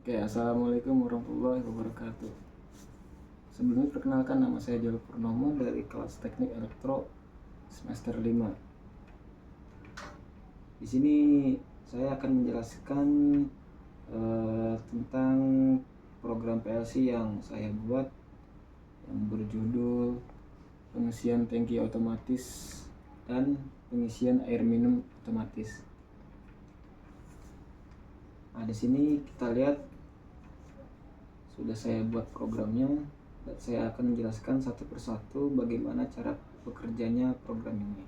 Oke, assalamualaikum warahmatullahi wabarakatuh. Sebelumnya perkenalkan, nama saya Jalur Purnomo dari kelas Teknik Elektro semester 5. Di sini saya akan menjelaskan tentang program PLC yang saya buat yang berjudul pengisian tangki otomatis dan pengisian air minum otomatis. Nah, di sini kita lihat sudah saya buat programnya dan saya akan menjelaskan satu persatu bagaimana cara bekerjanya program ini.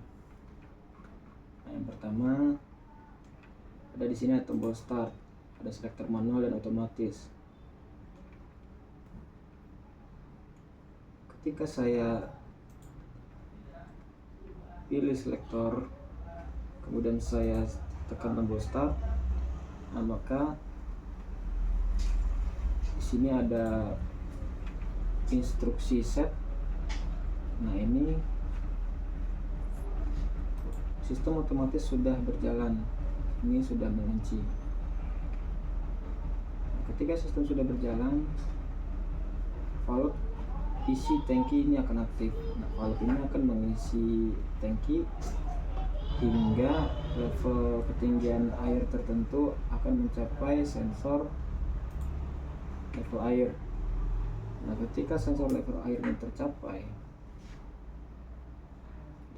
Nah, yang pertama ada di sini tombol start, ada selektor manual dan otomatis. Ketika saya pilih selektor, kemudian saya tekan tombol start, nah maka di sini ada instruksi set. Nah, ini sistem otomatis sudah berjalan, ini sudah mengunci. Ketika sistem sudah berjalan, valve isi tangki ini akan aktif. Nah, valve ini akan mengisi tangki hingga level ketinggian air tertentu akan mencapai sensor level air. Nah, ketika sensor level air ini tercapai,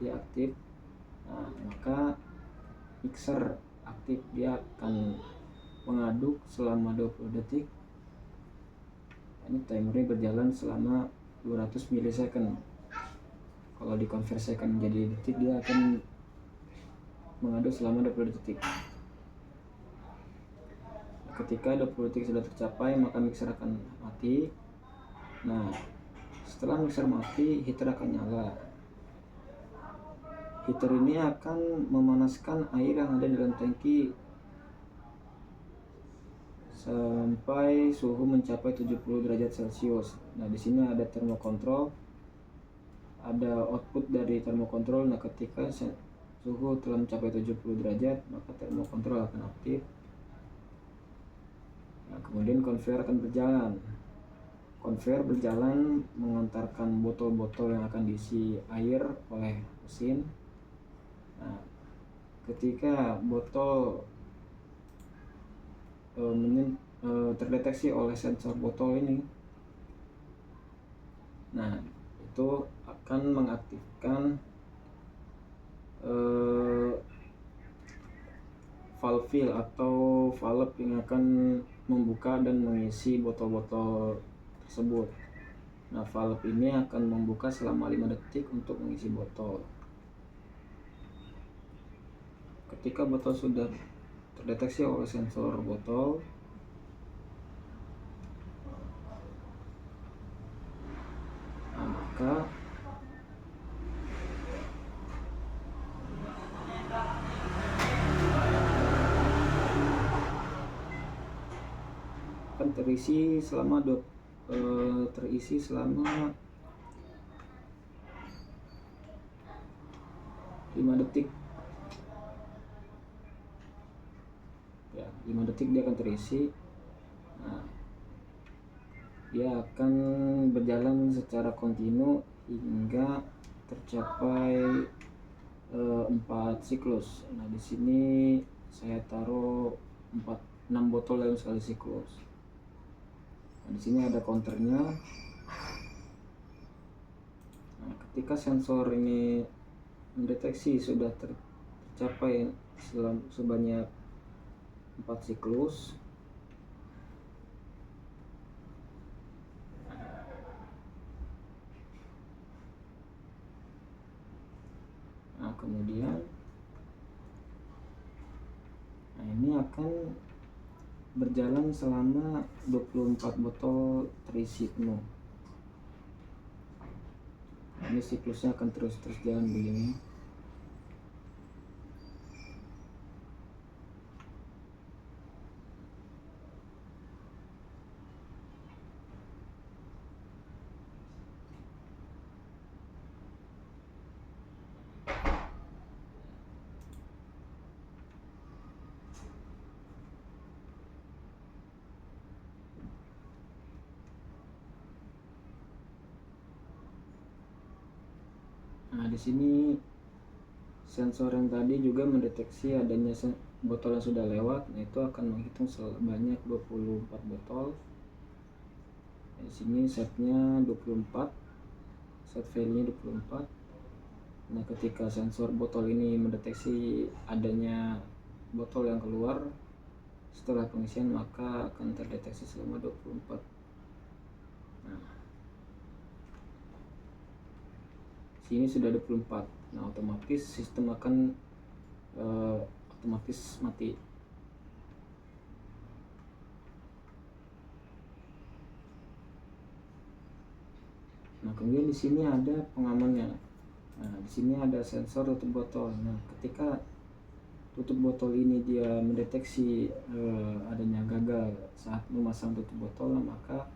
dia aktif. Nah, maka mixer aktif, dia akan mengaduk selama 20 detik. Ini timernya berjalan selama 200 milisecond. Kalau dikonversikan menjadi detik, dia akan mengaduk selama 20 detik. Ketika 20 detik sudah tercapai, maka mixer akan mati. Nah, setelah mixer mati, heater akan nyala. Heater ini akan memanaskan air yang ada di dalam tangki sampai suhu mencapai 70 derajat Celcius. Nah, di sini ada termokontrol, ada output dari termokontrol. Nah, ketika suhu telah mencapai 70 derajat, maka termokontrol akan aktif. Nah, kemudian conveyor akan berjalan. Conveyor berjalan mengantarkan botol-botol yang akan diisi air oleh mesin. Nah, ketika botol terdeteksi oleh sensor botol ini, nah itu akan mengaktifkan valve fill atau valve yang akan membuka dan mengisi botol-botol tersebut. Nah, valve ini akan membuka selama 5 detik untuk mengisi botol. Ketika botol sudah terdeteksi oleh sensor botol, nah, maka akan terisi selama 5 detik. Ya, 5 detik dia akan terisi. Nah, dia akan berjalan secara kontinu hingga tercapai 4 siklus. Nah, di sini saya taruh 6 botol dalam sekali siklus. Nah, di sini ada counternya. Nah, ketika sensor ini mendeteksi sudah tercapai sebanyak 4 siklus, nah kemudian ini akan berjalan selama 24 botol terisi penuh. Ini siklusnya akan terus jalan begini. di sini sensor yang tadi juga mendeteksi adanya botol yang sudah lewat. Nah, itu akan menghitung sebanyak 24 botol. Di sini setnya 24, set value-nya 24. Nah, ketika sensor botol ini mendeteksi adanya botol yang keluar setelah pengisian, maka akan terdeteksi selama 24. Nah, sini sudah 24. Nah, otomatis sistem akan otomatis mati. Nah, kemudian di sini ada pengamannya. Nah, di sini ada sensor tutup botol. Nah, ketika tutup botol ini dia mendeteksi adanya gagal saat memasang tutup botol, maka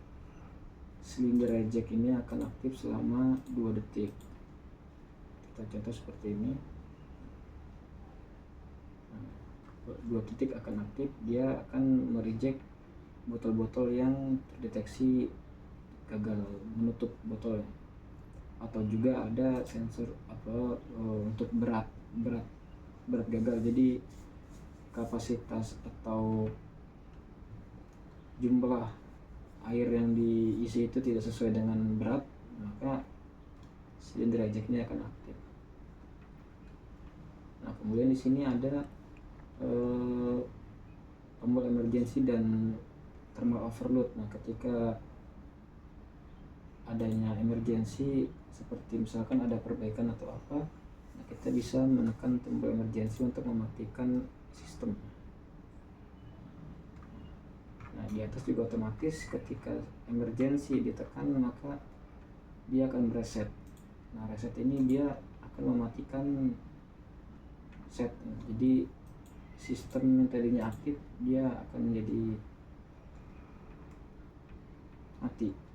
silinder eject ini akan aktif selama 2 detik. Kita contoh seperti ini. Nah, 2 detik akan aktif, dia akan mereject botol-botol yang terdeteksi gagal menutup botol. Atau juga ada sensor untuk berat gagal, jadi kapasitas atau jumlah air yang diisi itu tidak sesuai dengan berat, maka silinder ejectnya akan aktif. Nah, kemudian di sini ada tombol emergency dan thermal overload. Nah, ketika adanya emergency seperti misalkan ada perbaikan atau apa, nah kita bisa menekan tombol emergency untuk mematikan sistem. Nah, di atas juga otomatis ketika emergency ditekan maka dia akan reset. Nah, reset ini dia akan mematikan set. Jadi sistem yang tadinya aktif dia akan menjadi mati.